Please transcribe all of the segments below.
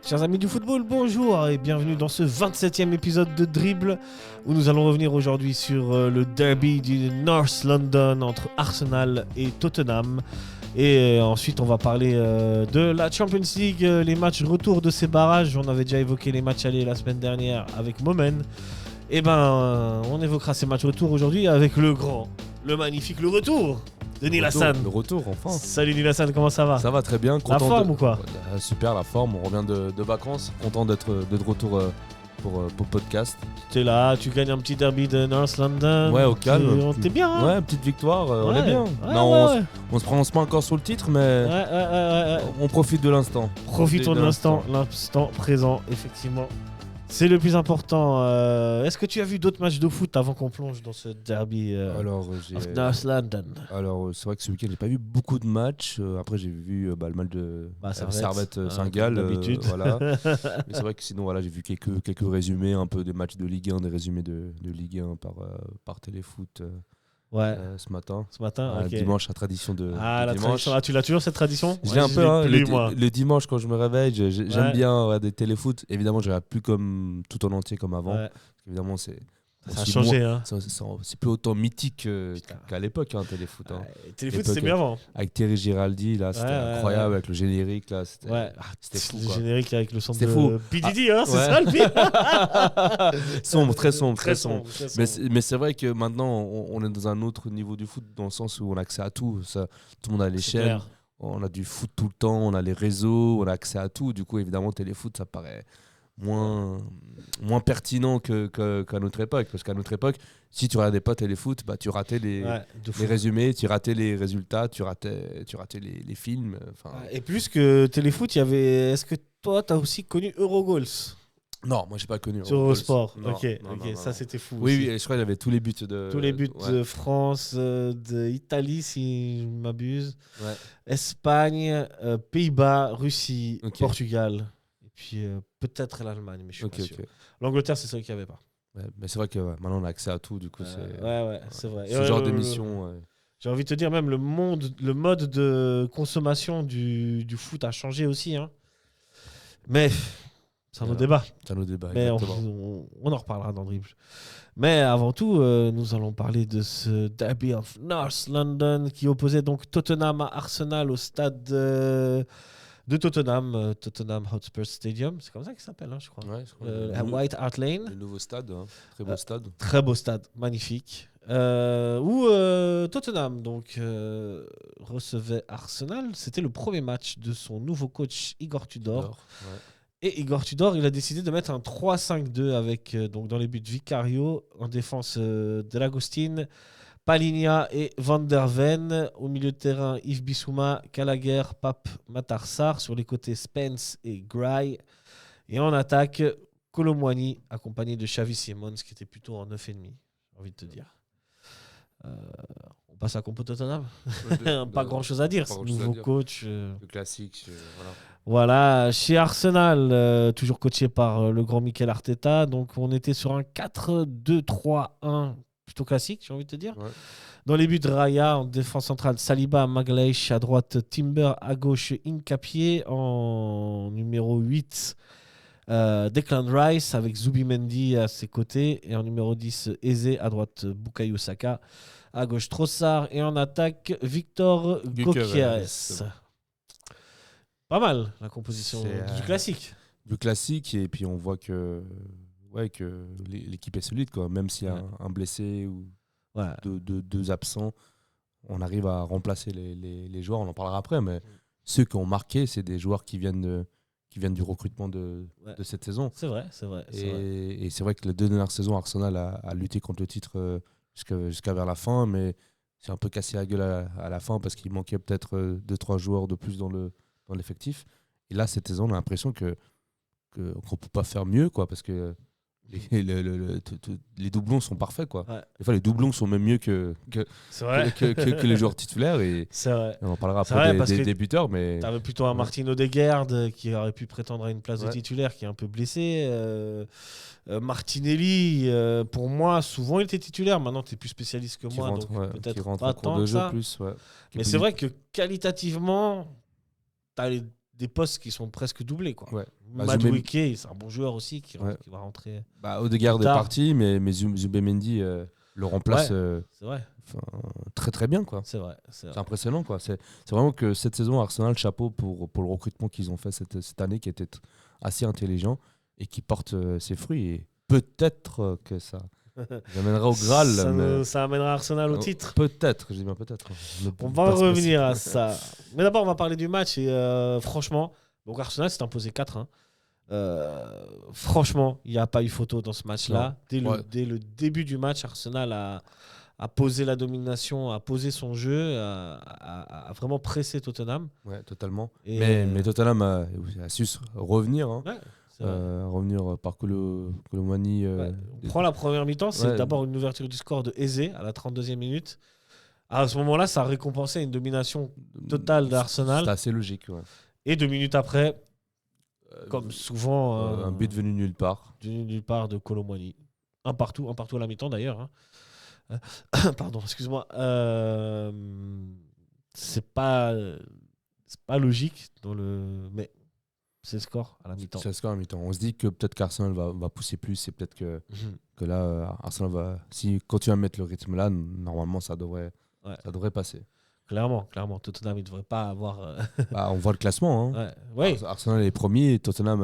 Chers amis du football, bonjour et bienvenue dans ce 27e épisode de Dribble où nous allons revenir aujourd'hui sur le derby du North London entre Arsenal et Tottenham. Et ensuite on va parler de la Champions League, les matchs retour de ces barrages. On avait déjà évoqué les matchs allés la semaine dernière avec Momen. Et on évoquera ces matchs retour aujourd'hui avec le grand, le magnifique, le retour de Neil Hassan. Le retour, enfin. Salut Neil Hassan, comment ça va ? Ça va très bien. La forme ou quoi ? Super, la forme. On revient de vacances. Content d'être de retour pour le podcast. Tu es là, tu gagnes un petit derby de North London. Ouais, au calme. T'es bien, hein ? Ouais, petite victoire, on Ouais, est bien. ouais, Non, ouais. On se prononce pas encore sur le titre, mais Ouais. on profite de l'instant. Profitons de l'instant présent, effectivement. C'est le plus important. Est-ce que tu as vu d'autres matchs de foot avant qu'on plonge dans ce derby Alors, of North London ? Alors, c'est vrai que ce week-end, j'ai pas vu beaucoup de matchs. Après, j'ai vu le match de Servette Saint-Gall. d'habitude. Voilà. Mais c'est vrai que sinon, voilà, j'ai vu quelques résumés, un peu des matchs de Ligue 1, des résumés de Ligue 1 par Téléfoot ce matin. Ce matin, ok. Dimanche, la tradition de la dimanche. tradition. Tu l'as toujours cette tradition ? Je l'ai un peu, hein, plus, moi. le dimanche quand je me réveille, j'aime bien regarder Téléfoot. Évidemment, je regarde plus comme tout en entier comme avant. Ouais. Parce qu'évidemment, ça a changé, hein. C'est plus autant mythique qu'à l'époque, Téléfoot. Hein. Téléfoot, c'était bien avant. Avec Thierry Giraldi, là, c'était incroyable, avec le générique, là, c'était fou. Le générique avec le son de fou. PDD, hein, c'est ça le film. Sombre, très sombre. Mais c'est vrai que maintenant, on est dans un autre niveau du foot, dans le sens où on a accès à tout. Tout le monde a les chaînes. Clair. On a du foot tout le temps, on a les réseaux, on a accès à tout. Du coup, évidemment, Téléfoot, ça paraît moins pertinent qu'à notre époque. Parce qu'à notre époque, si tu regardais pas Téléfoot, tu ratais les résumés, tu ratais les résultats, tu ratais les films. Et plus que Téléfoot, il y avait... Est-ce que toi, tu as aussi connu Eurogoals ? Non, moi j'ai pas connu sur Eurosport. Non, ok, non. Ça c'était fou. Oui, je crois qu'il y avait tous les buts de France, d'Italie si je m'abuse, Espagne, Pays-Bas, Russie, Portugal, et puis peut-être l'Allemagne, mais je suis pas sûr. L'Angleterre, c'est celui qu'il n'y avait pas. Ouais, mais c'est vrai que maintenant on a accès à tout, du coup c'est vrai. Ce genre d'émission. J'ai envie de te dire, même le mode de consommation du foot a changé aussi, hein. Mais c'est un autre débat. Mais on en reparlera dans Dribble. Mais avant tout, nous allons parler de ce derby of North London qui opposait donc Tottenham à Arsenal au stade de Tottenham, Tottenham Hotspur Stadium. C'est comme ça qu'il s'appelle, hein, je crois. White Hart Lane. Le nouveau stade, hein. Très beau stade. Très beau stade, magnifique. Où Tottenham donc, recevait Arsenal. C'était le premier match de son nouveau coach Igor Tudor. Et Igor Tudor, il a décidé de mettre un 3-5-2 avec donc dans les buts Vicario, en défense Delagostine, Palinha et Van der Ven. Au milieu de terrain, Yves Bissouma, Gallagher, Pape, Matarsar. Sur les côtés, Spence et Gray. Et en attaque, Colomwani, accompagné de Xavi Simons, qui était plutôt en 9,5, j'ai envie de te dire. On passe à compo Tottenham. Pas grand-chose à dire. Nouveau coach. Le classique, Voilà, chez Arsenal, toujours coaché par le grand Mikel Arteta. Donc, on était sur un 4-2-3-1 plutôt classique, j'ai envie de te dire. Ouais. Dans les buts, Raya, en défense centrale, Saliba, Magalhaes, à droite, Timber, à gauche, Hincapié, en numéro 8, Declan Rice, avec Zubimendi à ses côtés. Et en numéro 10, Eze, à droite, Bukayo Saka, à gauche, Trossard. Et en attaque, Victor Gyökeres. Pas mal, la composition du classique. Du classique, et puis on voit que l'équipe est solide, quoi. Même s'il y a un blessé ou deux absents, on arrive à remplacer les joueurs, on en parlera après, mais ceux qui ont marqué, c'est des joueurs qui viennent du recrutement de cette saison. C'est vrai. Et c'est vrai que les 2 dernières saisons, Arsenal a lutté contre le titre jusqu'à vers la fin, mais c'est un peu cassé la gueule à la fin parce qu'il manquait peut-être 2-3 joueurs de plus dans l'effectif. Et là, cette saison, on a l'impression qu'on ne peut pas faire mieux, quoi, parce que les doublons sont parfaits, quoi. Ouais. Des fois, les doublons sont même mieux que les joueurs titulaires. C'est vrai. On en parlera après des buteurs. Mais... Tu avais plutôt un Martin Odegaard qui aurait pu prétendre à une place de titulaire, qui est un peu blessé. Martinelli, pour moi, souvent il était titulaire. Maintenant, tu es plus spécialiste que moi, donc peut-être pas tant que ça. Mais c'est vrai que qualitativement, tu as des postes qui sont presque doublés, quoi. Ouais. Madueke, c'est un bon joueur aussi qui va rentrer. Odegaard est parti, mais Zubimendi le remplace c'est vrai. Très très bien, quoi. C'est vrai. C'est impressionnant, quoi. C'est vraiment que cette saison, Arsenal, chapeau pour le recrutement qu'ils ont fait cette année, qui était assez intelligent et qui porte ses fruits. Et peut-être que ça amènera au Graal. Ça amènera Arsenal au titre. Peut-être, je dis bien peut-être. On va revenir à ça. Mais d'abord, on va parler du match. Et franchement, donc Arsenal s'est imposé 4-1. Franchement, il n'y a pas eu photo dans ce match-là. Dès le début du match, Arsenal a posé la domination, a posé son jeu, a vraiment pressé Tottenham. Ouais, totalement. Mais Tottenham a su revenir. Hein. Ouais. Revenir par Colomani. On prend la première mi-temps, c'est d'abord une ouverture du score de Eze à la 32e minute. À ce moment-là, ça a récompensé une domination totale d'Arsenal. C'est assez logique. Ouais. Et 2 minutes après, comme souvent... un but venu nulle part. Nulle part de Colomani. Un partout à la mi-temps d'ailleurs. Hein. Pardon, excuse-moi. C'est pas logique mais... C'est le score à la mi-temps. C'est le score à la mi-temps. On se dit que peut-être qu'Arsenal va pousser plus et peut-être que là, Arsenal va... S'il continue à mettre le rythme là, normalement, ça devrait passer. Clairement. Tottenham, il ne devrait pas avoir... on voit le classement. Hein. Ouais. Arsenal est premier et Tottenham,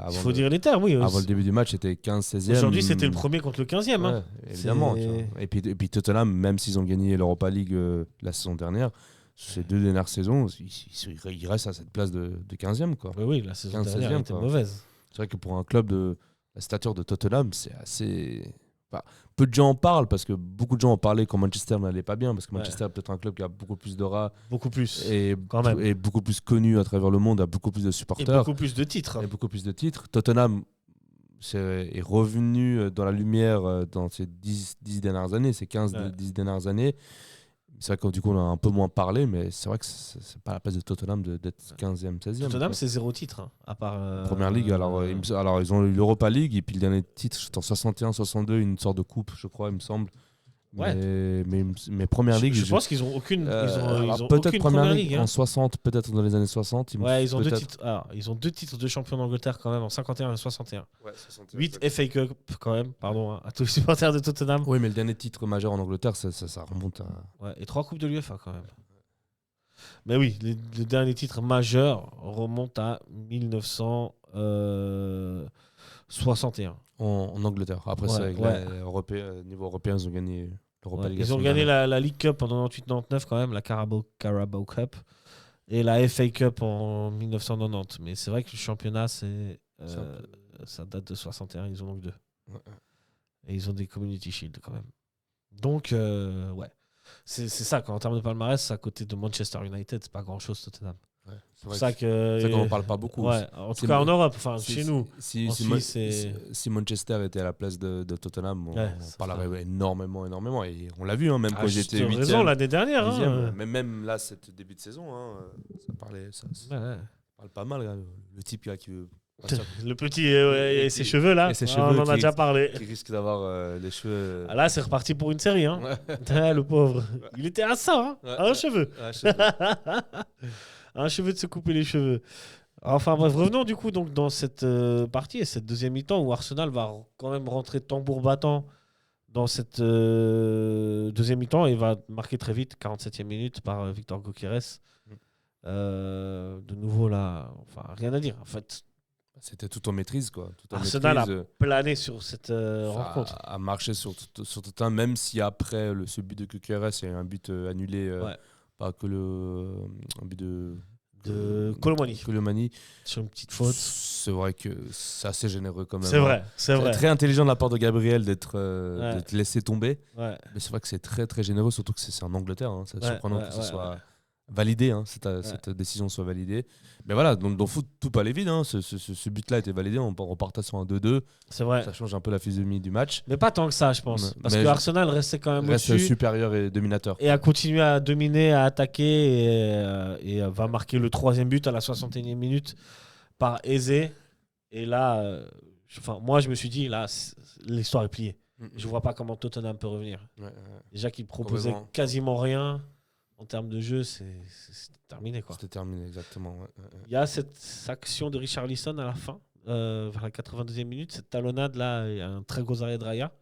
il faut dire les termes, oui. Avant le début du match, était 15-16e. Aujourd'hui, c'était le premier contre le 15e. Hein. Évidemment. Et puis Tottenham, même s'ils ont gagné l'Europa League la saison dernière, ces 2 dernières saisons, il reste à cette place de 15e. Quoi. Oui, la saison dernière était mauvaise. C'est vrai que pour un club de la stature de Tottenham, c'est assez... peu de gens en parlent, parce que beaucoup de gens en parlaient quand Manchester n'allait pas bien, parce que Manchester est peut-être un club qui a beaucoup plus d'aura. Beaucoup plus, et beaucoup plus connu à travers le monde, a beaucoup plus de supporters. Et beaucoup plus de titres. Tottenham est revenu dans la lumière dans ces 10 dernières années, ces 15-10 dernières années. C'est vrai que du coup, on a un peu moins parlé, mais c'est vrai que c'est pas la place de Tottenham d'être 15e, 16e. Tottenham, c'est 0 titre, hein, à part... Première Ligue, alors ils ont eu l'Europa League, et puis le dernier titre, c'était en 61-62, une sorte de coupe, je crois, il me semble. Ouais. Mais Première Ligue... Je pense qu'ils n'ont aucune, peut-être aucune Première Ligue hein. En 60, peut-être dans les années 60. Ils ont 2 titres. Alors, ils ont 2 titres de champion d'Angleterre quand même en 51 et 61. 8 FA Cup quand même, pardon, à tous les supporters de Tottenham. Oui, mais le dernier titre majeur en Angleterre, ça remonte à... et 3 coupes de l'UEFA quand même. Mais oui, le dernier titre majeur remonte à 1961. En Angleterre. Après ça, niveau européen, ils ont gagné l'Europa League. Ils ont gagné la League Cup en 98-99 quand même, la Carabao Cup, et la FA Cup en 1990. Mais c'est vrai que le championnat, ça date de 61, ils en ont que 2. Ouais. Et ils ont des Community Shield quand même. Donc, c'est ça, en termes de palmarès, à côté de Manchester United, c'est pas grand-chose Tottenham. Ouais, c'est pour ça qu'on n'en parle pas beaucoup. En tout cas en Europe, chez nous. Si Manchester était à la place de Tottenham, on parlerait énormément. Et on l'a vu, hein, même quand ils étaient 8e. Raison, l'année dernière. Hein. Même là, ce début de saison, ça parle pas mal. Hein, le type qui veut... Le petit et ses cheveux là, on en a déjà parlé. Qui risque d'avoir les cheveux. Là, c'est reparti pour une série. Hein. Le pauvre. Il était à ça, à un cheveu. Un cheveu de se couper les cheveux. Enfin bref, revenons du coup donc dans cette partie et cette deuxième mi-temps où Arsenal va quand même rentrer tambour battant dans cette deuxième mi-temps et va marquer très vite, 47e minute par Victor Gyökeres. De nouveau là, rien à dire en fait. C'était tout en maîtrise, quoi. Arsenal a plané sur cette rencontre. A marché sur tout un, même si après ce but de Gyökeres, il y a un but annulé par un but de Colomani sur une petite faute. C'est vrai que c'est assez généreux quand même. C'est vrai. Très intelligent de la part de Gabriel d'être laissé tomber. Ouais. Mais c'est vrai que c'est très très généreux, surtout que c'est en Angleterre. Hein. C'est surprenant que ce soit validé, cette décision soit validée. Mais voilà, donc dans le foot, tout peut aller vite. Ce but-là était validé, on repartait sur un 2-2. C'est vrai. Ça change un peu la physionomie du match. Mais pas tant que ça, je pense. Parce que Arsenal restait quand même au-dessus. Reste supérieur et dominateur. Et a continué à dominer, à attaquer et va marquer le 3e but à la 61e minute par Eze. Et là, moi je me suis dit, là, l'histoire est pliée. Je vois pas comment Tottenham peut revenir. Déjà qu'il proposait quasiment rien en termes de jeu, c'est terminé, quoi. C'était terminé, exactement. Il y a cette action de Richarlison à la fin, vers la 82e minute, cette talonnade là, il y a un très gros arrêt de Raya.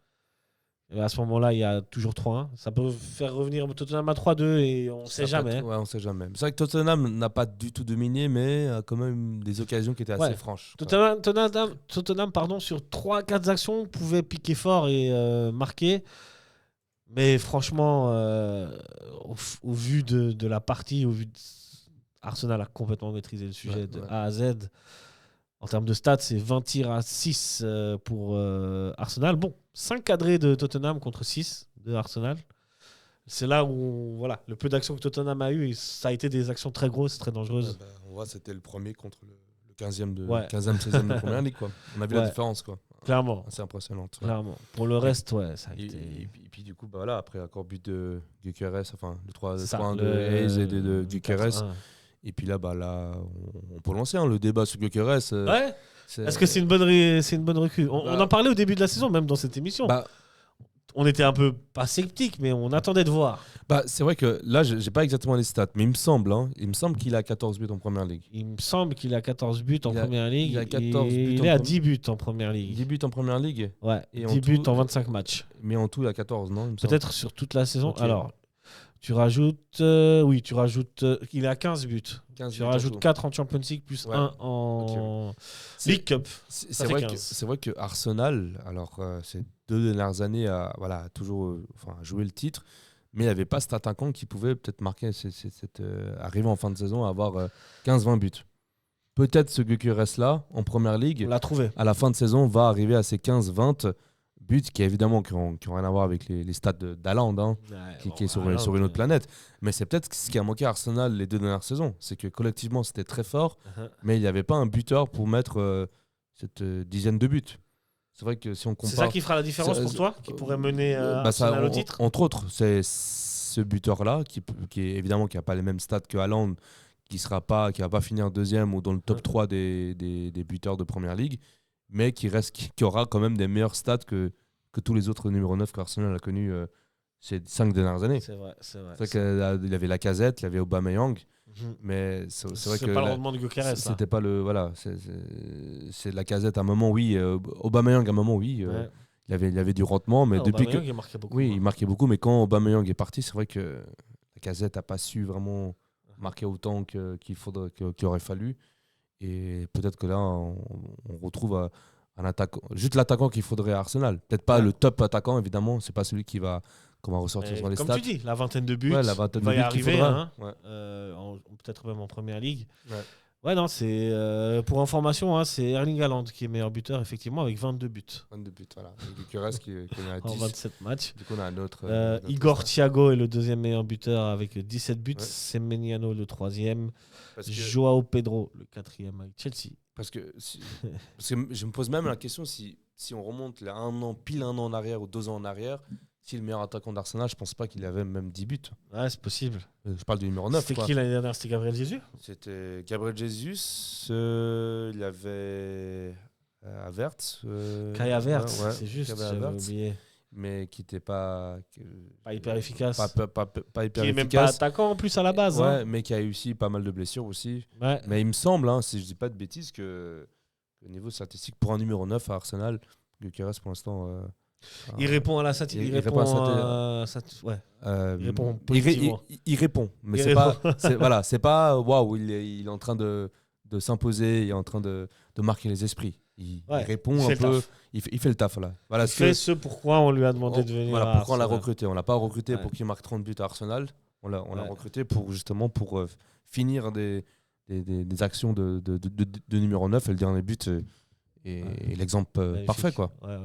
Et à ce moment-là, il y a toujours 3-1. Ça peut faire revenir Tottenham à 3-2 et on ne sait jamais. Ouais, on sait jamais. C'est vrai que Tottenham n'a pas du tout dominé, mais a quand même des occasions qui étaient assez franches. Tottenham, sur 3-4 actions, pouvait piquer fort et marquer. Mais franchement, au vu de la partie, Arsenal a complètement maîtrisé le sujet de A à Z. En termes de stats, c'est 20 tirs à 6 pour Arsenal. Bon, 5 cadrés de Tottenham contre 6 de Arsenal. C'est là où le peu d'actions que Tottenham a eu, ça a été des actions très grosses, très dangereuses. On voit c'était le premier contre le 15e, 16e de première ligue. Quoi. On a vu la différence. Quoi. Clairement. C'est impressionnante. Clairement. Pour le reste, ça a été... Et puis du coup, après encore but de Gyökeres, enfin le 3-1 de Hayes et de Gyökeres. Et puis là, on peut lancer le débat sur Gyökeres. Est-ce que c'est une bonne recrue on en parlait au début de la saison, même dans cette émission. On était un peu pas sceptique, mais on attendait de voir. C'est vrai que là, j'ai pas exactement les stats, mais il me semble qu'il a 14 buts en première ligue. Il me semble qu'il a 14 buts en première ligue. Il est à 10 buts en première ligue. 10 buts en première ligue. Ouais, et 10 buts en 25 matchs. Mais en tout, il a 14, non? Peut-être sur toute la saison. Okay. Alors, tu rajoutes... il a 15 buts. Tu rajoutes 4 en Champions League plus 1 en League Cup. C'est vrai que Arsenal, alors ces 2 dernières années, a toujours joué le titre, mais il n'y avait pas cet attaquant qui pouvait peut-être marquer, arriver en fin de saison à avoir 15-20 buts. Peut-être ce Gyökeres-là, en première ligue, on l'a trouvé. À la fin de saison, va arriver à ses 15-20 buts qui évidemment qui ont rien à voir avec les stats d'Haaland, qui est sur une autre planète. Mais c'est peut-être ce qui a manqué à Arsenal les 2 dernières saisons. C'est que collectivement, c'était très fort, mais il n'y avait pas un buteur pour mettre cette dizaine de buts. C'est vrai que si on compare... C'est ça qui fera la différence pour toi, qui pourrait mener Arsenal au titre. Entre autres, c'est ce buteur-là, qui est évidemment qui n'a pas les mêmes stats que Haaland, qui va pas finir 2e ou dans le top 3 des buteurs de Première Ligue, mais qui aura quand même des meilleurs stats que tous les autres numéro 9 qu'Arsenal a connus ces 5 dernières années. C'est vrai. C'est vrai qu'il avait Lacazette, il avait Aubameyang, mais c'est vrai que... C'est pas le rendement de Gyökeres. C'était pas le... Voilà, c'est Lacazette à un moment, oui. Aubameyang à un moment, oui. Il avait du rendement, mais depuis que... il marquait beaucoup. Oui, il marquait beaucoup, mais quand Aubameyang est parti, c'est vrai que Lacazette n'a pas su vraiment marquer autant qu'il aurait fallu. Et peut-être que là, on retrouve un attaquant, juste l'attaquant qu'il faudrait à Arsenal. Peut-être pas le top attaquant, évidemment. C'est pas celui qu'on va ressortir sur les stats. Comme tu dis, la vingtaine de buts, la vingtaine va de y buts arriver, peut-être même en première ligue. Ouais, non, c'est pour information, c'est Erling Haaland qui est meilleur buteur, effectivement, avec 22 buts. 22 buts, voilà. Et Gyökeres qui est à 10. En 27 matchs. Du coup, on a un autre. Igor Thiago est le 2e meilleur buteur avec 17 buts. Semeniano le 3e. Joao Pedro le 4e avec Chelsea. Parce que je me pose même la question si on remonte pile un an en arrière ou 2 ans en arrière, si le meilleur attaquant d'Arsenal, je pense pas qu'il avait même 10 buts. Ouais, c'est possible. Je parle du numéro 9. C'était qui l'année dernière? C'était Gabriel Jesus? C'était Gabriel Jesus. Il y avait Havertz. Kai Havertz, c'est juste, j'avais oublié. Mais qui n'était pas hyper efficace. Pas hyper qui est efficace. Même pas attaquant en plus à la base. Ouais, mais qui a eu aussi pas mal de blessures aussi. Ouais. Mais il me semble, si je dis pas de bêtises, que au niveau statistique, pour un numéro 9 à Arsenal, Gyökeres pour l'instant... il répond à la statistique. Il répond positivement. Il répond, mais c'est pas waouh, il est en train de s'imposer, il est en train de marquer les esprits. Il répond un peu, il fait le taf là. Voilà, il fait ce pourquoi on lui a demandé de venir. Voilà pourquoi on l'a recruté. On l'a pas recruté pour qu'il marque 30 buts à Arsenal. On l'a recruté pour finir des actions de numéro 9 et le dernier but et l'exemple parfait, quoi. Ouais.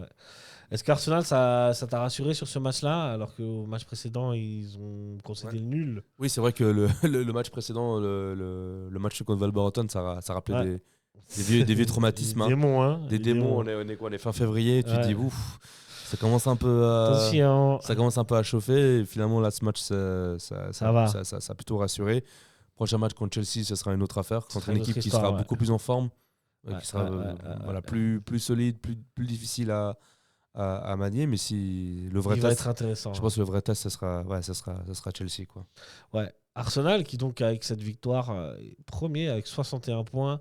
Est-ce qu'Arsenal, ça t'a rassuré sur ce match-là, alors qu'au match précédent, ils ont concédé le nul? Oui, c'est vrai que le match précédent, le match contre Wolverhampton, ça rappelait des vieux traumatismes. Des démons, hein. Des démons, on est quoi, on est fin février, tu te dis, ouf, ça commence un peu à chauffer. Et finalement, là, ce match, ça a plutôt rassuré. Prochain match contre Chelsea, ce sera une autre affaire, contre une équipe qui sera beaucoup plus en forme, qui sera plus solide, plus difficile à manier. Mais si le vrai test, va être intéressant. Je pense que le vrai test, ça sera Chelsea, quoi. Ouais. Arsenal, qui donc avec cette victoire est premier avec 61 points.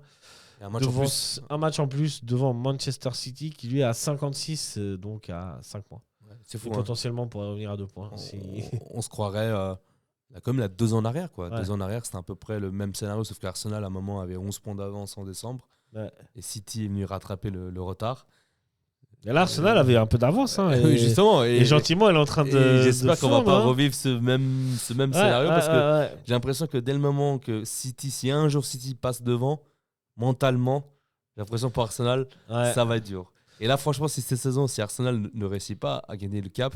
Un match en plus devant Manchester City qui lui est à 56, donc à 5 points. Ouais, c'est fou. Potentiellement pourrait revenir à 2 points. On se croirait comme il y a 2 ans en arrière, quoi. 2 ans en arrière, c'était à peu près le même scénario, sauf qu'Arsenal à un moment avait 11 points d'avance en décembre. Ouais. Et City est venu rattraper le retard. Et là, Arsenal avait un peu d'avance. Hein, oui, justement. Et gentiment, elle est en train de. J'espère qu'on va pas revivre ce même scénario, parce que j'ai l'impression que dès le moment que City, si un jour City passe devant, mentalement, j'ai l'impression pour Arsenal, ça va être dur. Et là, franchement, si cette saison, si Arsenal ne réussit pas à gagner le cap,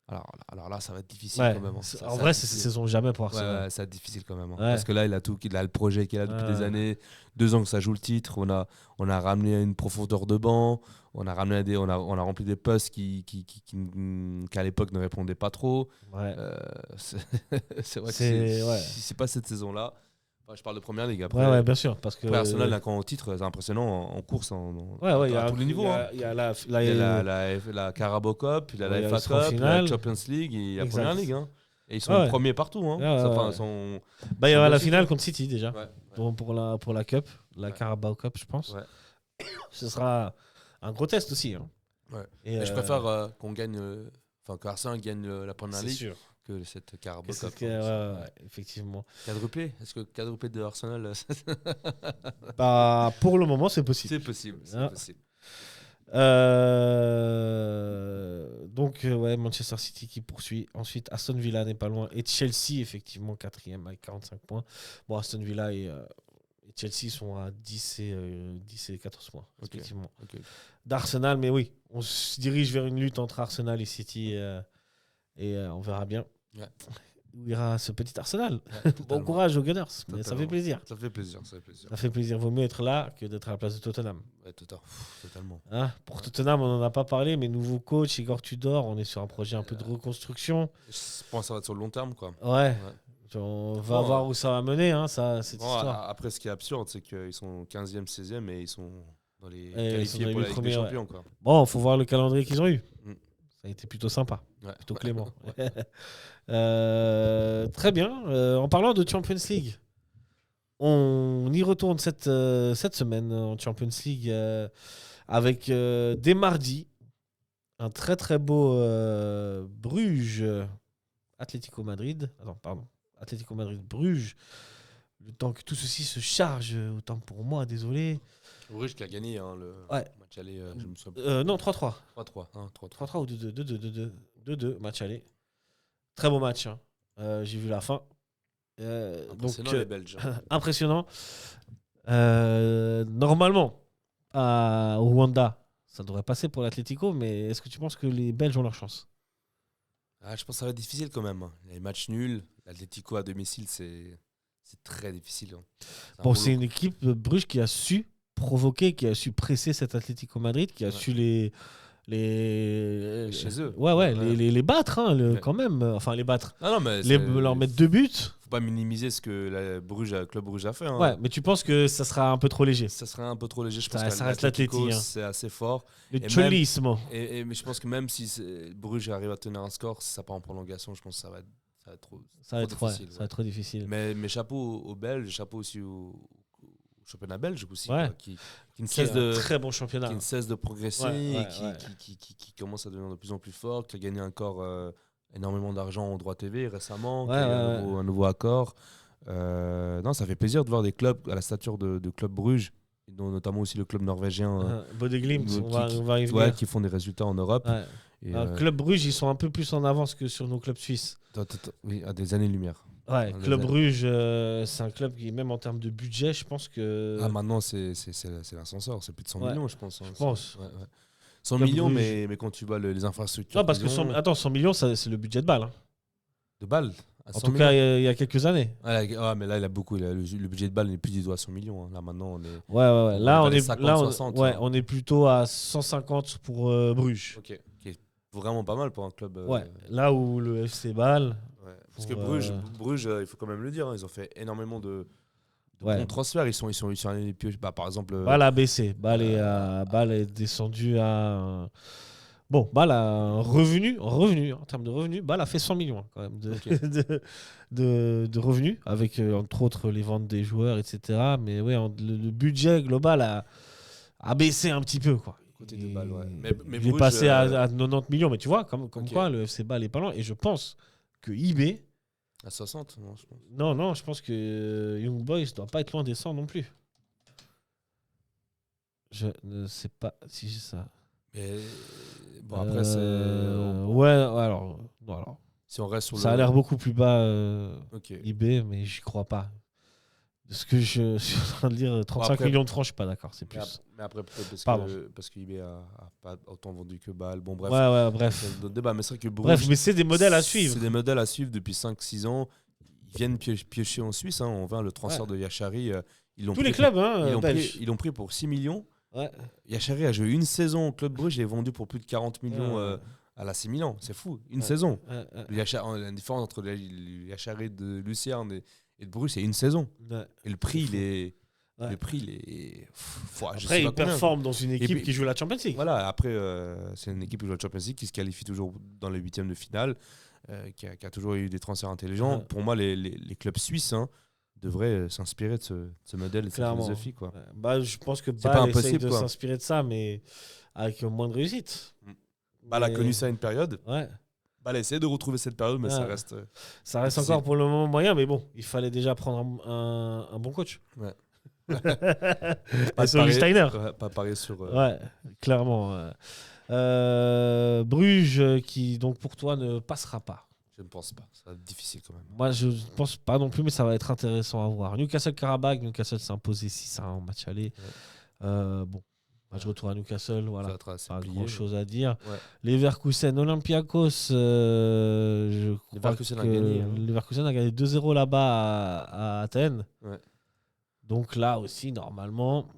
alors là, ça va être difficile quand même. En vrai, c'est cette saison jamais pour Arsenal. Ça va être difficile quand même. Parce que là, il a le projet qu'il a depuis des années. 2 ans que ça joue le titre. On a ramené une profondeur de banc. On a rempli des postes qui à l'époque ne répondaient pas trop. C'est vrai que si c'est pas cette saison-là. Je parle de première ligue. Après, bien sûr. Parce que Arsenal, là, quand au titre, c'est impressionnant en course. À tous les niveaux. Il y a la Carabao Cup, il y a la FA Cup, la Champions League et la première ligue. Hein. Et ils sont premiers partout. Hein. Il y aura la finale contre City déjà. Pour la Cup, la Carabao Cup, je pense. Ce sera un gros test aussi. Hein. Et je préfère qu'on gagne, qu'Arsenal gagne la première ligue. Sûr. Que cette Carabao Cup. Effectivement. Quadruplé ? Est-ce que quadruplé de Arsenal pour le moment, c'est possible. C'est possible. Donc, Manchester City qui poursuit. Ensuite, Aston Villa n'est pas loin. Et Chelsea, effectivement, 4e avec 45 points. Bon, Aston Villa et Chelsea sont à 10 et 14 points, effectivement. Okay. D'Arsenal, mais oui, on se dirige vers une lutte entre Arsenal et City et on verra bien. Où ira ce petit Arsenal. Bon courage aux Gunners, mais ça fait plaisir. Ça fait plaisir. Vaut mieux être là que d'être à la place de Tottenham. Totalement. Pour Tottenham, on n'en a pas parlé, mais nouveau coach, Igor Tudor, on est sur un projet un peu de reconstruction. Je pense que ça va être sur le long terme, quoi. On va voir où ça va mener, cette histoire. Après, ce qui est absurde, c'est qu'ils sont 15e, 16e et ils sont dans les qualifiés pour la Ligue des Champions. Quoi. Bon, il faut voir le calendrier qu'ils ont eu. Ça a été plutôt sympa, plutôt clément. Très bien. En parlant de Champions League, on y retourne cette semaine en Champions League avec dès mardi un très très beau Bruges Atlético Madrid. Atlético Madrid-Bruges. Le temps que tout ceci se charge, autant pour moi, désolé. Bruges qui a gagné le match aller. Je me souviens. Non, 3-3. 3-3 ou 2-2. Match aller. Très beau match. Hein. J'ai vu la fin. Impressionnant les Belges. Impressionnant. Normalement, au Rwanda, ça devrait passer pour l'Atlético, mais est-ce que tu penses que les Belges ont leur chance ? Je pense que ça va être difficile quand même. Les matchs nuls, l'Atlético à domicile, c'est très difficile. Hein. C'est une équipe de Bruges qui a su provoquer, qui a su presser cet Atlético Madrid, qui a su les chez eux. Les battre quand même. Enfin, les battre. Mais leur mettre 2 buts. Faut pas minimiser ce que le Club Bruges a fait. Hein. Ouais, mais tu penses que ça sera un peu trop léger ? Ça sera un peu trop léger. Je pense ça reste l'Atlético, c'est assez fort. Le cholisme. Mais je pense que même si Bruges arrive à tenir un score, si ça part en prolongation, je pense que ça va être trop difficile. Ça va être trop difficile. Mais chapeau aux Belges, chapeau aussi au championnat belge aussi, qui ne cesse de très bon championnat, qui ne cesse de progresser, qui commence à devenir de plus en plus fort, qui a gagné encore énormément d'argent en droit TV récemment, qui a un nouveau accord. Ça fait plaisir de voir des clubs à la stature de Club Bruges, dont notamment aussi le club norvégien Bodø/Glimt, qui font des résultats en Europe. Club Bruges, ils sont un peu plus en avance que sur nos clubs suisses. Oui, à des années-lumière. Ouais, Club Bruges, c'est un club qui, même en termes de budget, je pense que. Ah, maintenant, c'est l'ascenseur. C'est plus de 100 millions, je pense. Je pense. Ouais. 100 millions, mais quand tu vois les infrastructures. Non, parce que 100 millions, c'est le budget de Bâle. Hein. De Bâle En tout cas, il y a quelques années. Mais là, il a beaucoup. Le budget de Bâle n'est plus du tout à 100 millions. Hein. Là, maintenant, on est. Ouais. Là, on est 50, 60, hein. on est plutôt à 150 pour Bruges. Ok. Qui est vraiment pas mal pour un club. Ouais. Là où le FC Bâle. Ouais. Parce que Bruges, il faut quand même le dire, hein, ils ont fait énormément de bons transferts. Ils sont allés piocher. Par exemple. Bâle a baissé. Bâle est descendu à. Bon, Bâle a un revenu, en termes de revenus, Bâle a fait 100 millions quand même de revenus, avec entre autres les ventes des joueurs, etc. Mais ouais, le budget global a baissé un petit peu, quoi. Côté de Bâle, ouais. Mais il est passé à 90 millions, mais tu vois, comme quoi le FC Bâle est pas loin. Et je pense que IB... À 60, non, je pense. Non, je pense que Young Boys ne doit pas être loin des 100 non plus. Je ne sais pas si c'est ça. Mais bon, après, c'est. Ouais, alors. Si on reste sur ça a l'air beaucoup plus bas, IB, mais j'y crois pas. De ce que je suis en train de dire, 35 millions de francs, je suis pas d'accord, c'est plus. Mais après, peut-être parce que IB a pas autant vendu que Bâle. Bon, bref. Ouais, bref. C'est d'autres débats, mais c'est vrai que Bref, mais c'est des modèles à suivre. C'est des modèles à suivre depuis 5-6 ans. Ils viennent piocher en Suisse. Hein. On voit le transfert de Yachari. Tous les clubs, ils l'ont pris pour 6 millions. Ouais. Yachari a joué une saison au Club Bruges, il est vendu pour plus de 40 millions à la 6 Milan. C'est fou, une saison. La différence entre Yachari de Lucerne et de Bruges, c'est une saison. Et le prix, il est. Le prix, il est. Après, il performe dans une équipe qui joue la Champions League. Voilà, après, c'est une équipe qui joue la Champions League, qui se qualifie toujours dans les huitièmes de finale, qui a toujours eu des transferts intelligents. Pour moi, les clubs suisses devraient s'inspirer de ce modèle et de cette philosophie. Quoi. Je pense que Bâle essaye de s'inspirer de ça, mais avec moins de réussite. Bâle a connu ça à une période. Ouais. Bâle a essayé de retrouver cette période, mais ça reste. Ça reste encore pour le moment moyen, mais bon, il fallait déjà prendre un bon coach. Ouais. Pas sur Steiner. Pas parier sur. Ouais, clairement. Bruges, qui donc pour toi ne passera pas. Je ne pense pas. Ça va être difficile quand même. Moi, je ne pense pas non plus, mais ça va être intéressant à voir. Newcastle-Karabakh, Newcastle s'est imposé 6-1 en match aller. Bon, match retour à Newcastle, voilà. Pas grand-chose à dire. Ouais. Leverkusen, Olympiakos, je crois que Leverkusen a gagné 2-0 là-bas à Athènes. Ouais. Donc là aussi, normalement,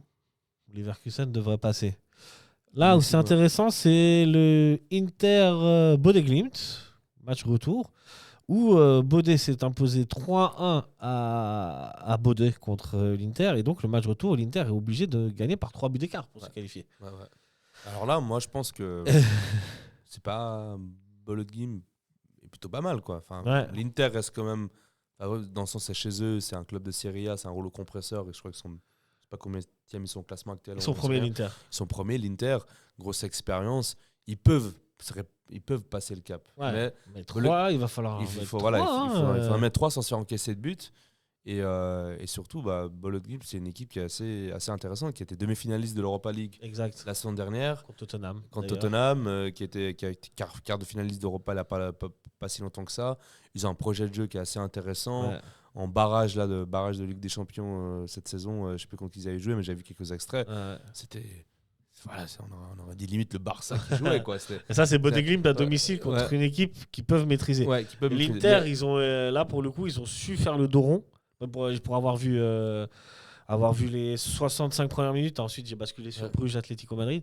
Leverkusen devrait passer. Là où c'est intéressant, c'est le Inter Bodø/Glimt. Match retour, où Bodø s'est imposé 3-1 à Bodø contre l'Inter. Et donc, le match retour, l'Inter est obligé de gagner par 3 buts d'écart pour se qualifier. Ouais. Alors là, moi, je pense que c'est pas Bodø/Glimt est plutôt pas mal. Quoi. Enfin, l'Inter reste quand même, dans le sens, c'est chez eux, c'est un club de Serie A, c'est un rouleau compresseur. Et je crois qu'ils sont, je sais pas combien ils sont au classement actuel. Ils sont premiers, l'Inter. Ils sont premiers, l'Inter. Grosse expérience. Ils peuvent passer le cap. Ouais, mais 3, il va falloir. Il faut mettre 3 sans se faire encaisser de but. Et surtout, Bodø/Glimt, c'est une équipe qui est assez intéressante, qui était demi-finaliste de l'Europa League la saison dernière. Contre Tottenham. Qui a été quart de finaliste d'Europa il n'y a pas si longtemps que ça. Ils ont un projet de jeu qui est assez intéressant. Ouais. En barrage de Ligue des Champions cette saison, je ne sais plus contre qui ils avaient joué, mais j'ai vu quelques extraits. C'était. Voilà, on aurait dit limite le Barça qui jouait. Quoi. Et ça, c'est Bodø/Glimt à domicile contre une équipe qui peuvent maîtriser. L'Inter, ils ont, là, pour le coup, ils ont su faire le dos rond. Pour avoir vu les 65 premières minutes. Ensuite, j'ai basculé sur Bruges Atlético Madrid.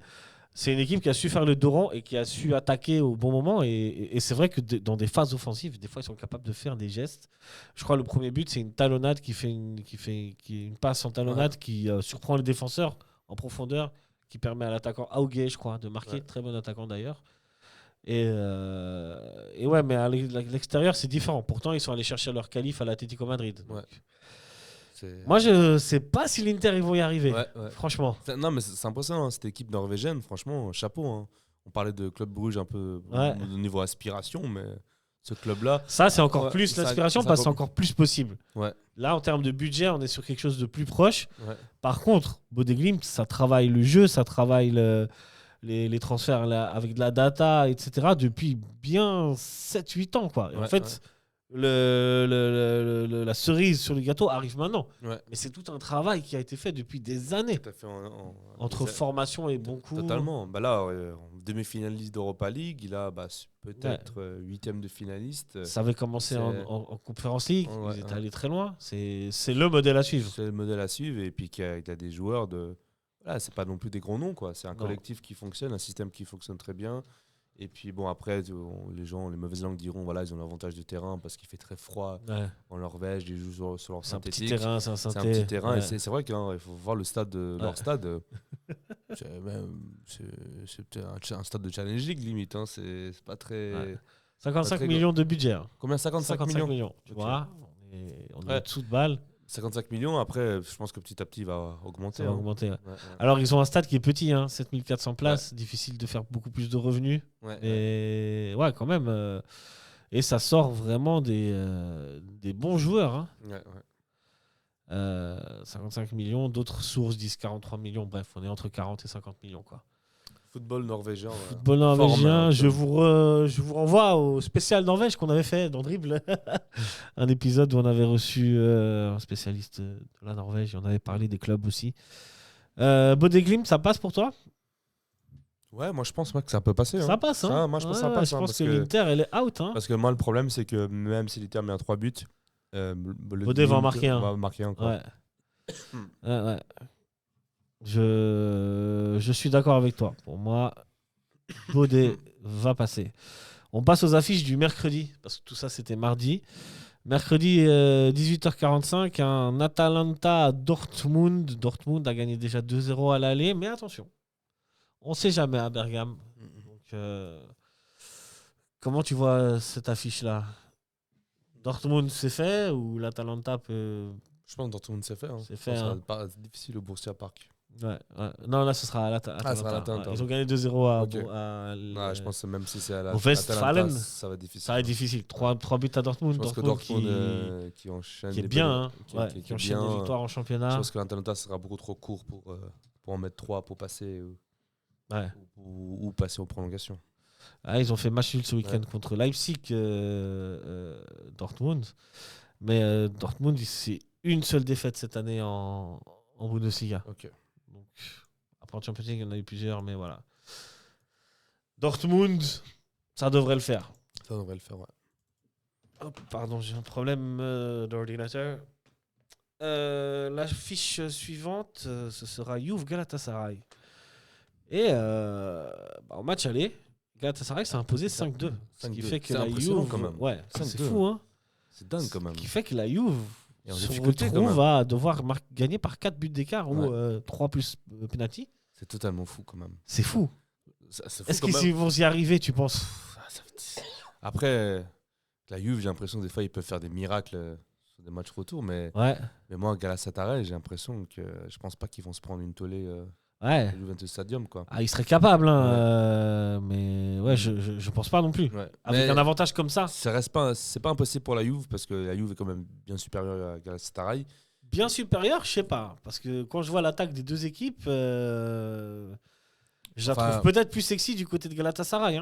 C'est une équipe qui a su faire le dos rond et qui a su attaquer au bon moment. Et c'est vrai que dans des phases offensives, des fois, ils sont capables de faire des gestes. Je crois que le premier but, c'est une talonnade qui fait une passe en talonnade qui surprend le défenseur en profondeur, qui permet à l'attaquant Augué, je crois, de marquer. Très bon attaquant d'ailleurs. Et ouais, mais à l'extérieur, c'est différent. Pourtant, ils sont allés chercher leur qualif à l'Atlético Madrid. Moi, je ne sais pas si l'Inter ils vont y arriver, franchement. Non, mais c'est impressionnant, hein, cette équipe norvégienne, franchement, chapeau. Hein. On parlait de Club Bruges un peu au niveau aspiration, mais ce club-là... Ça, c'est encore plus l'aspiration parce que c'est encore plus possible. Ouais. Là, en termes de budget, on est sur quelque chose de plus proche. Ouais. Par contre, Bodø/Glimt, ça travaille le jeu, ça travaille les transferts là, avec de la data, etc. depuis bien 7-8 ans. Quoi. Et en fait, la cerise sur le gâteau arrive maintenant. Ouais. Mais c'est tout un travail qui a été fait depuis des années. Tout à fait. Entre formation et bon cours. Totalement. Bah là, en demi-finaliste d'Europa League, il a peut-être 8e de finaliste. Ça avait commencé en Conference League. Ouais, ils étaient allés très loin. C'est le modèle à suivre. C'est le modèle à suivre. Et puis qu'il y a des joueurs de... Voilà, c'est pas non plus des gros noms, quoi. C'est un collectif qui fonctionne, un système qui fonctionne très bien. Et puis bon, après, les mauvaises langues diront voilà, ils ont l'avantage de terrain parce qu'il fait très froid en Norvège, ils jouent sur leur synthétique. C'est un petit terrain. Et c'est vrai qu'il faut voir le stade leur stade. C'est peut-être un stade de Challenge League limite. Hein. C'est pas très. 55 millions de budget. Combien 55 millions. Tu vois, on est en dessous de balle. 55 millions, après, je pense que petit à petit, il va augmenter. Ça va augmenter. Alors, ils ont un stade qui est petit, 7400 places, difficile de faire beaucoup plus de revenus. Et quand même. Et ça sort vraiment des bons joueurs. 55 millions, d'autres sources disent 43 millions. Bref, on est entre 40 et 50 millions, quoi. Football norvégien. Je vous renvoie au spécial Norvège qu'on avait fait dans Dribble. Un épisode où on avait reçu un spécialiste de la Norvège. On avait parlé des clubs aussi. Bodø Glimt, ça passe pour toi ? Ouais, moi je pense que ça peut passer. Ça passe, hein. Moi je pense que ça passe. Je pense que l'Inter, elle est out. Parce que moi, le problème, c'est que même si l'Inter met à 3 buts, Bodø va marquer un. Va marquer un, quoi. Ouais. Je suis d'accord avec toi. Pour moi, Bodø va passer. On passe aux affiches du mercredi, parce que tout ça, c'était mardi. Mercredi, 18h45, un Atalanta Dortmund. Dortmund a gagné déjà 2-0 à l'aller, mais attention, on ne sait jamais à Bergame. Donc, comment tu vois cette affiche-là ? Dortmund, c'est fait ou l'Atalanta peut... Je pense que Dortmund, c'est fait. C'est fait. Ça va être difficile au Borussia Park. Ouais. Non, là, ce sera à l'Atalanta. Ils ont gagné 2-0 à je pense que même si c'est à la Westfalen, ça va être difficile. Ça va être difficile. 3 buts à Dortmund. Je pense que Dortmund qui enchaîne. Qui est bien. Qui enchaîne des victoires en championnat. Je pense que l'Atalanta sera beaucoup trop court pour en mettre 3 pour passer ou passer aux prolongations. Ils ont fait match nul ce week-end contre Leipzig, Dortmund. Mais Dortmund, c'est une seule défaite cette année en Bundesliga. Ok. Donc, après en Champions League, il y en a eu plusieurs, mais voilà. Dortmund, ça devrait le faire. Ça devrait le faire, ouais. Hop, pardon, j'ai un problème d'ordinateur. La fiche suivante, ce sera Juve Galatasaray. Et en match aller, Galatasaray s'est imposé 5-2. Ce qui fait que la Juve, quand même. Ouais, c'est fou, hein. C'est dingue quand même. Ce qui fait que la Juve se retrouve à devoir gagner par 4 buts d'écart ou 3 plus penalty. C'est totalement fou quand même. C'est fou. Est-ce qu'ils vont y arriver, tu penses ? Après, la Juve, j'ai l'impression que des fois, ils peuvent faire des miracles sur des matchs retour. Mais moi, Galatasaray, j'ai l'impression que je pense pas qu'ils vont se prendre une tollée au Juventus Stadium, quoi. Ils seraient capables, mais je pense pas non plus. Avec un avantage comme ça. C'est pas impossible pour la Juve, parce que la Juve est quand même bien supérieure à Galatasaray. Bien supérieure, je sais pas. Parce que quand je vois l'attaque des deux équipes, je la trouve peut-être plus sexy du côté de Galatasaray.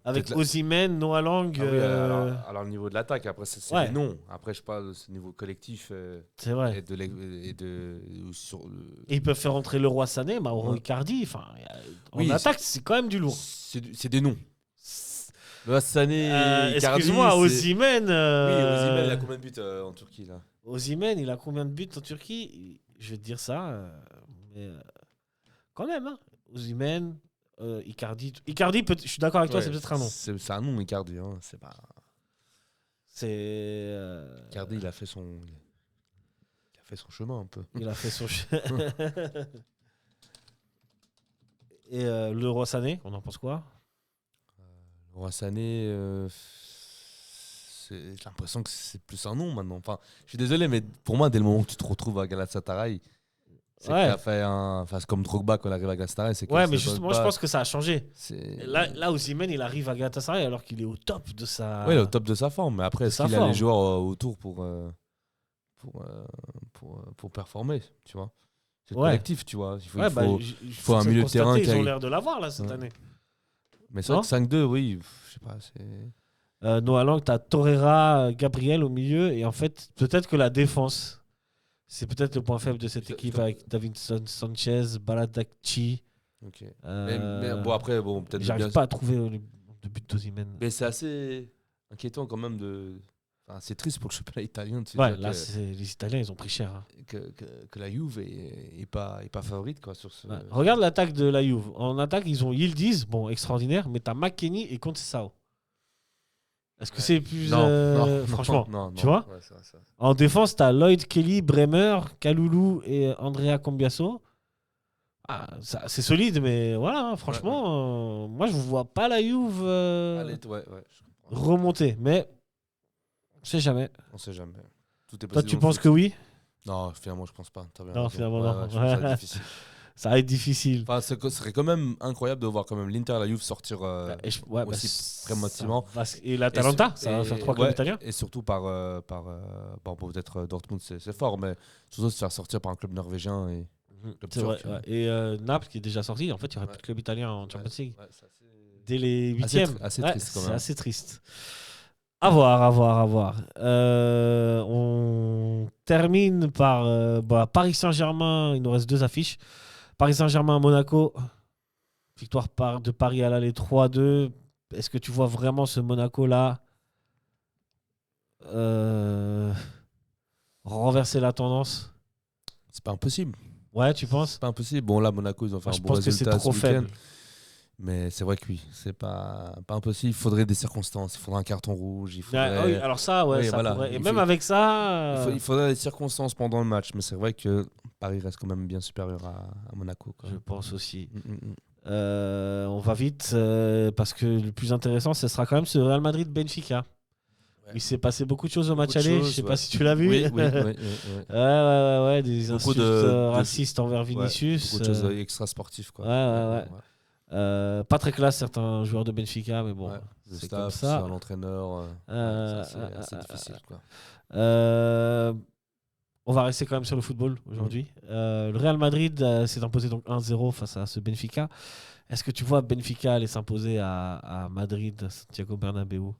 Avec Osimhen, Noah Lang. Alors, au niveau de l'attaque, après, c'est des noms. Après, je parle de ce niveau collectif. C'est vrai. Et ils peuvent faire entrer Leroy Sané, Mauro Icardi. En attaque, c'est quand même du lourd. C'est des noms. Leroy Sané, Icardi. Excuse-moi, Osimhen. Osimhen, il a combien de buts en Turquie là ? Osimhen, il a combien de buts en Turquie ? Je vais te dire ça. Mais quand même, Osimhen. Icardi, je suis d'accord avec toi, c'est peut-être un nom. C'est un nom, Icardi. C'est pas. Icardi, il a fait son chemin un peu. Il a fait son chemin. Et Leroy Sané, on en pense quoi ? Leroy Sané, j'ai l'impression que c'est plus un nom maintenant. Enfin, je suis désolé, mais pour moi, dès le moment où tu te retrouves à Galatasaray. C'est c'est comme Drogba quand il arrive à Galatasaray. Mais justement, je pense que ça a changé. Là Osimhen, il arrive à Galatasaray alors qu'il est au top de sa... Oui, au top de sa forme. Mais après, est-ce qu'il a les joueurs autour pour performer, tu vois ? C'est collectif, tu vois. Il faut un milieu de terrain qui... Ils ont l'air de l'avoir, là, cette année. Mais c'est vrai que 5-2, oui, je sais pas, c'est... Noah Lang, tu as Torreira, Gabriel au milieu. Et en fait, peut-être que la défense, c'est peut-être le point faible de cette équipe avec Davinson Sanchez, Baladacci. Ok. Mais bon, après, peut-être. J'arrive pas à trouver le but d'Osimhen. Mais c'est assez inquiétant quand même de. Enfin, c'est triste pour le championnat italien. Ouais, là, les Italiens, ils ont pris cher. Hein. Que la Juve est pas favorite quoi, sur ce. Ouais. Regarde l'attaque de la Juve. En attaque, ils ont Yildiz, bon, extraordinaire, mais t'as McKennie et Conceição. Est-ce que c'est plus. Non, franchement, non, tu vois ouais, ça. En défense, t'as Lloyd Kelly, Bremer, Kaloulou et Andrea Cambiasso. Ah, c'est solide, mais voilà, hein, franchement, moi, je ne vois pas la Juve remonter. Mais on ne sait jamais. On sait jamais. Tout est possible. Toi, tu penses que oui? Non, finalement, je pense pas. Non, finalement, non. Ça va être difficile. Ça va être difficile. Enfin, ce serait quand même incroyable de voir quand même l'Inter et la Juve sortir aussi prématurément. Et l'Atalanta, ça va faire 3 clubs italiens. Et surtout bon, peut-être Dortmund, c'est fort, mais surtout se faire sortir par un club norvégien et club turc. Vrai, ouais. Et Naples qui est déjà sorti, en fait, il n'y aurait plus de club italien en Champions League. Dès les 8e. Assez triste quand même. C'est assez triste. À voir. On termine par Paris Saint-Germain. Il nous reste 2 affiches. Paris Saint-Germain, Monaco. Victoire de Paris à l'aller 3-2. Est-ce que tu vois vraiment ce Monaco-là renverser la tendance? C'est pas impossible. Ouais, tu penses? C'est pas impossible. Bon, là, Monaco, ils ont fait un bon résultat. Je pense que c'est trop faible. Mais c'est vrai que oui, c'est pas impossible. Il faudrait des circonstances. Il faudrait un carton rouge. Il faudrait... oui, alors ça, ça pourrait. Et même avec ça. Il faudrait des circonstances pendant le match. Mais c'est vrai que Paris reste quand même bien supérieur à Monaco. Je pense aussi. On va vite parce que le plus intéressant, ce sera quand même ce Real Madrid-Benfica. Ouais. Il s'est passé beaucoup de choses au match aller. Je sais pas si tu l'as vu. Oui. Ouais. Des insultes racistes envers Vinicius. Beaucoup de choses extra-sportives. Ouais. Pas très classe certains joueurs de Benfica, mais bon, c'est staff, comme ça. L'entraîneur, c'est difficile. Quoi. On va rester quand même sur le football aujourd'hui. Le Real Madrid s'est imposé donc 1-0 face à ce Benfica. Est-ce que tu vois Benfica aller s'imposer à Madrid, Santiago Bernabéu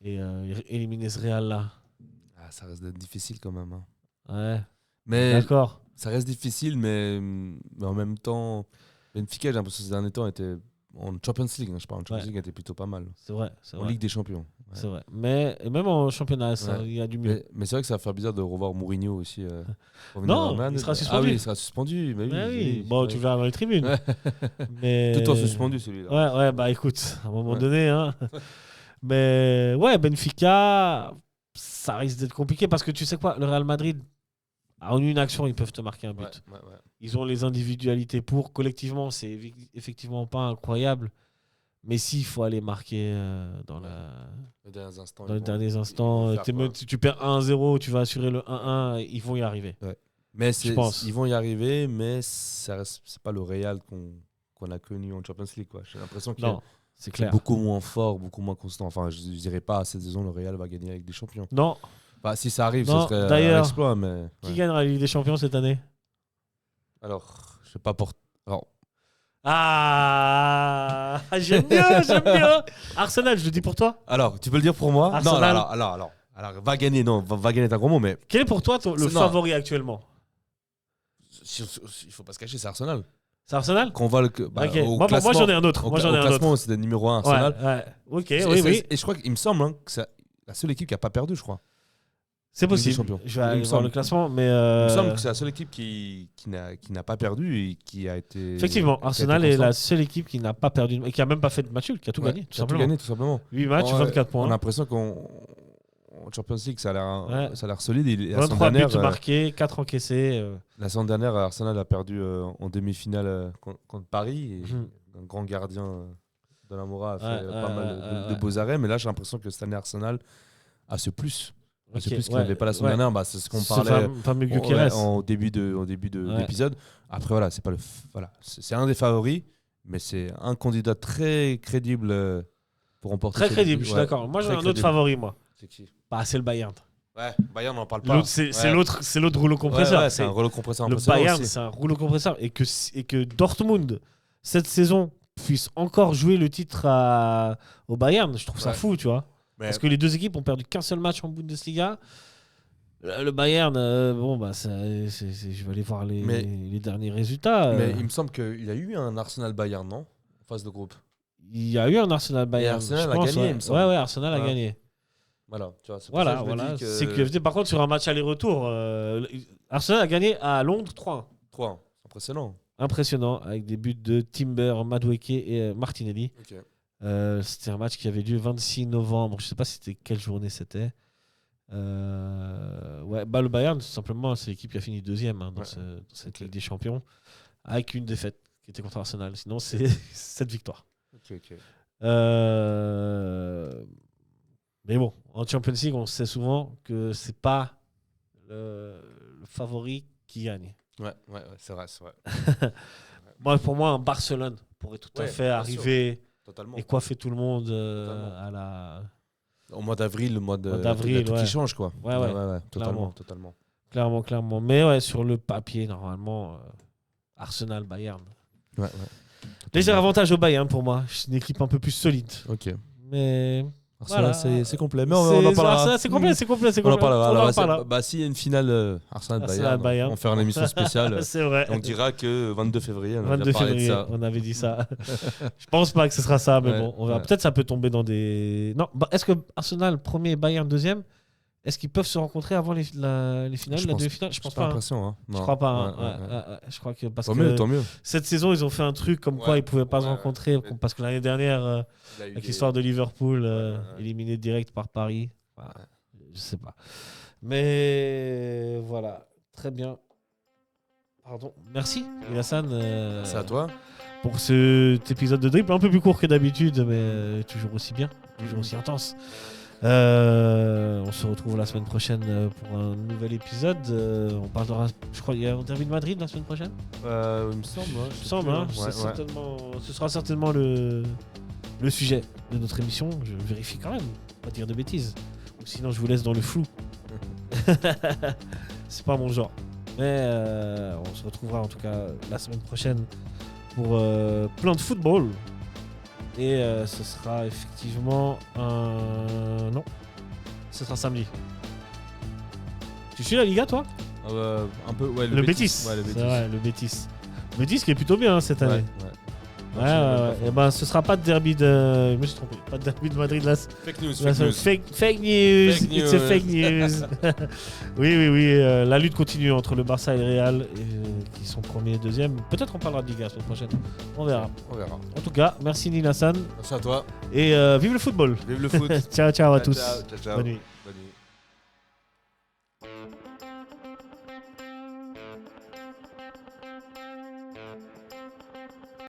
et éliminer ce Real là? Ça reste difficile quand même. Hein. Ouais. Mais d'accord. Ça reste difficile, mais en même temps. Benfica, j'ai l'impression que ces derniers temps était en Champions League, je parle. En Champions League était plutôt pas mal. C'est vrai. En Ligue des Champions. Ouais. C'est vrai. Mais même en championnat, il y a du mieux. Mais c'est vrai que ça va faire bizarre de revoir Mourinho aussi. Non, il sera suspendu. Ah oui, il sera suspendu. Oui. Bon, tu vas dans les tribunes. Mais... Tout le temps suspendu celui-là. Ouais, bah écoute, à un moment donné. Hein. Mais ouais, Benfica, ça risque d'être compliqué parce que tu sais quoi, le Real Madrid, en une action, ils peuvent te marquer un but. Ouais. Ils ont les individualités pour. Collectivement, c'est effectivement pas incroyable. Mais s'il faut aller marquer dans les derniers instants, tu perds 1-0, tu vas assurer le 1-1, ils vont y arriver. Ouais. Mais je pense. Ils vont y arriver, mais c'est pas le Real qu'on a connu en Champions League. Quoi. J'ai l'impression que c'est beaucoup moins fort, beaucoup moins constant. Enfin, je ne dirais pas cette saison, le Real va gagner avec des champions. Non. Bah, si ça arrive, ce serait un exploit. Mais, qui gagnera la Ligue des Champions cette année? Alors, je sais pas pour. Alors... Ah, j'aime bien. Arsenal, je le dis pour toi. Alors, tu peux le dire pour moi? Arsenal. Non, alors, va gagner. Non, va gagner est un gros mot, mais. Quel est pour toi le favori actuellement? Il faut pas se cacher, c'est Arsenal. C'est Arsenal? Qu'on voit moi j'en ai un autre. Au classement, c'est le numéro 1 Arsenal. Ouais. Ok, oui. Et je crois qu'il me semble que c'est la seule équipe qui a pas perdu, je crois. C'est possible. Je vais aller voir le classement, mais il me semble que c'est la seule équipe qui n'a pas perdu et qui a été. Effectivement, Arsenal est la seule équipe qui n'a pas perdu et qui a même pas fait de match nul, qui a tout gagné, tout simplement. 8 matchs, 24 points. On a l'impression qu'en Champions League, ça a l'air solide. 23 buts marqués, 4 encaissés. La semaine dernière, Arsenal a perdu en demi-finale contre Paris. Et un grand gardien de la Mora a fait pas mal de beaux arrêts, mais là, j'ai l'impression que cette année, Arsenal a ce plus. C'est plus qu'il n'y avait pas la semaine dernière. C'est ce qu'on parlait au début de l'épisode. Après, voilà, c'est un des favoris, mais c'est un candidat très crédible pour remporter. Très crédible, je suis d'accord. Moi, j'ai un autre favori, moi. C'est qui? C'est le Bayern. Ouais, Bayern, on n'en parle pas. C'est l'autre rouleau compresseur. C'est un rouleau compresseur. Le Bayern, c'est un rouleau compresseur. Et que Dortmund, cette saison, puisse encore jouer le titre au Bayern, je trouve ça fou, tu vois. Parce que les deux équipes ont perdu qu'un seul match en Bundesliga. Le Bayern, je vais aller voir les derniers résultats. Mais il me semble qu'il y a eu un Arsenal-Bayern, non? En phase de groupe. Il y a eu un Arsenal-Bayern. Arsenal a gagné, il me semble. Ouais, Arsenal a gagné. Voilà, tu vois, c'est voilà. C'est QFD. Par contre, sur un match aller-retour, Arsenal a gagné à Londres 3-1. 3-1, impressionnant. Impressionnant, avec des buts de Timber, Madueke et Martinelli. Okay. C'était un match qui avait lieu le 26 novembre. Je ne sais pas quelle journée c'était. Le Bayern, tout simplement, c'est l'équipe qui a fini deuxième dans cette Ligue des Champions, avec une défaite qui était contre Arsenal. Sinon, c'est 7 victoires. Mais bon, en Champions League, on sait souvent que c'est pas le favori qui gagne. Ouais, c'est vrai. Pour moi, un Barcelone pourrait tout à fait arriver et coiffer tout le monde au mois d'avril, le mois d'avril, tout qui change, quoi. Ouais, totalement. Clairement. Mais sur le papier, normalement, Arsenal, Bayern. Ouais. Léger avantage au Bayern pour moi. C'est une équipe un peu plus solide. Ok. Mais Arsenal, c'est complet. Mais on en parlera. C'est complet. On en parlera. S'il y a une finale Arsenal-Bayern, on fera une émission spéciale. C'est vrai. On dira que 22 février, on avait dit ça. Je pense pas que ce sera ça, mais bon, on verra. Peut-être ça peut tomber dans des... Non, est-ce que Arsenal premier, Bayern deuxième, est-ce qu'ils peuvent se rencontrer avant les finales, la demi-finale? Je pense pas. Je crois pas. Je crois que parce tant que mieux. cette saison, ils ont fait un truc comme quoi ils pouvaient pas se rencontrer parce que l'année dernière, avec l'histoire de Liverpool, éliminé direct par Paris. Je sais pas. Mais voilà, très bien. Pardon. Merci, Ilassane. C'est à toi. Pour cet épisode de dribble, un peu plus court que d'habitude, mais toujours aussi bien, toujours aussi intense. On se retrouve la semaine prochaine pour un nouvel épisode. On parlera, je crois, il y a un derby de Madrid la semaine prochaine. Il me semble. Ce sera certainement le sujet de notre émission. Je vérifie quand même, pas dire de bêtises. Ou sinon, je vous laisse dans le flou. C'est pas mon genre. Mais on se retrouvera en tout cas la semaine prochaine pour plein de football. Et ce sera effectivement non, ce sera samedi. Tu suis la Liga, toi? Un peu, ouais. Le Betis. Ouais, le Betis. C'est vrai, le Betis. Le Betis qui est plutôt bien cette année. Ouais. Et ben, ce sera pas de derby de... Je me suis trompé. Pas de derby de Madrid là. Fake news. Fake news. It's a fake news. Oui. La lutte continue entre le Barça et le Real, qui sont premiers et deuxième. Peut-être on parlera de Liga la semaine prochaine. On verra. En tout cas, merci Nilassan. Merci à toi. Et vive le football. Vive le foot. Ciao à tous. Ciao. Bonne nuit. Bonne nuit.